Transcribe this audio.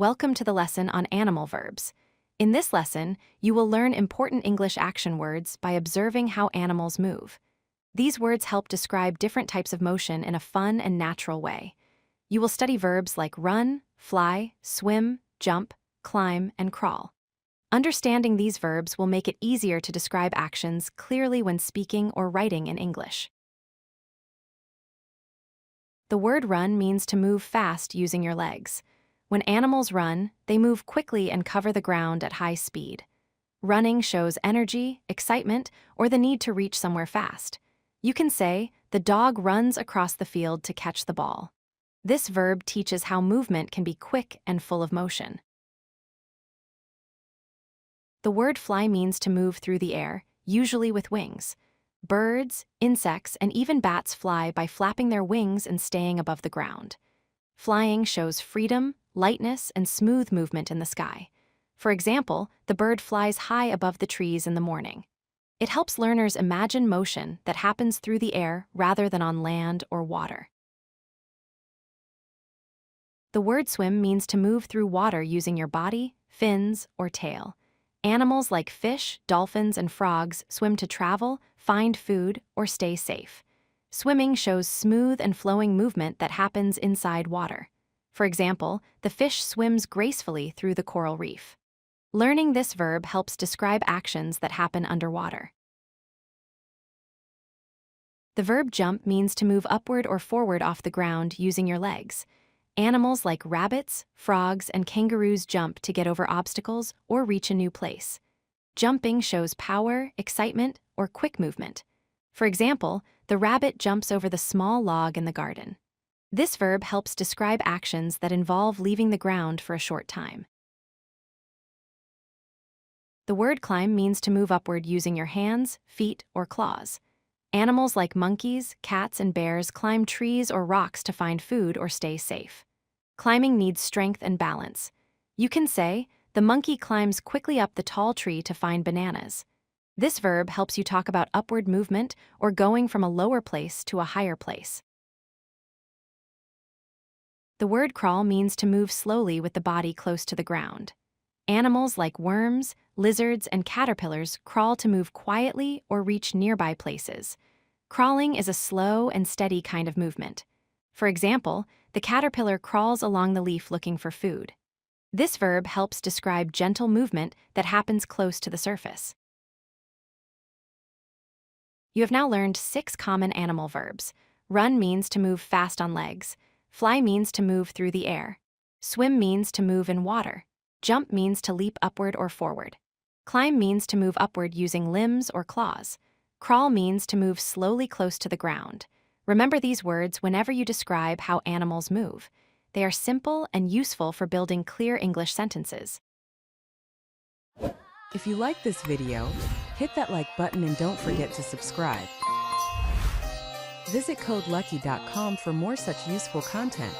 Welcome to the lesson on animal verbs. In this lesson, you will learn important English action words by observing how animals move. These words help describe different types of motion in a fun and natural way. You will study verbs like run, fly, swim, jump, climb, and crawl. Understanding these verbs will make it easier to describe actions clearly when speaking or writing in English. The word run means to move fast using your legs. When animals run, they move quickly and cover the ground at high speed. Running shows energy, excitement, or the need to reach somewhere fast. You can say, "The dog runs across the field to catch the ball." This verb teaches how movement can be quick and full of motion. The word fly means to move through the air, usually with wings. Birds, insects, and even bats fly by flapping their wings and staying above the ground. Flying shows freedom, lightness, and smooth movement in the sky. For example, the bird flies high above the trees in the morning. It helps learners imagine motion that happens through the air rather than on land or water. The word swim means to move through water using your body, fins, or tail. Animals like fish, dolphins, and frogs swim to travel, find food, or stay safe. Swimming shows smooth and flowing movement that happens inside water. For example, the fish swims gracefully through the coral reef. Learning this verb helps describe actions that happen underwater. The verb jump means to move upward or forward off the ground using your legs. Animals like rabbits, frogs, and kangaroos jump to get over obstacles or reach a new place. Jumping shows power, excitement, or quick movement. For example, the rabbit jumps over the small log in the garden. This verb helps describe actions that involve leaving the ground for a short time. The word climb means to move upward using your hands, feet, or claws. Animals like monkeys, cats, and bears climb trees or rocks to find food or stay safe. Climbing needs strength and balance. You can say, "The monkey climbs quickly up the tall tree to find bananas." This verb helps you talk about upward movement or going from a lower place to a higher place. The word crawl means to move slowly with the body close to the ground. Animals like worms, lizards, and caterpillars crawl to move quietly or reach nearby places. Crawling is a slow and steady kind of movement. For example, the caterpillar crawls along the leaf looking for food. This verb helps describe gentle movement that happens close to the surface. You have now learned 6 common animal verbs. Run means to move fast on legs. Fly means to move through the air. Swim means to move in water. Jump means to leap upward or forward. Climb means to move upward using limbs or claws. Crawl means to move slowly close to the ground. Remember these words whenever you describe how animals move. They are simple and useful for building clear English sentences. If you like this video, hit that like button and don't forget to subscribe. Visit codelucky.com for more such useful content.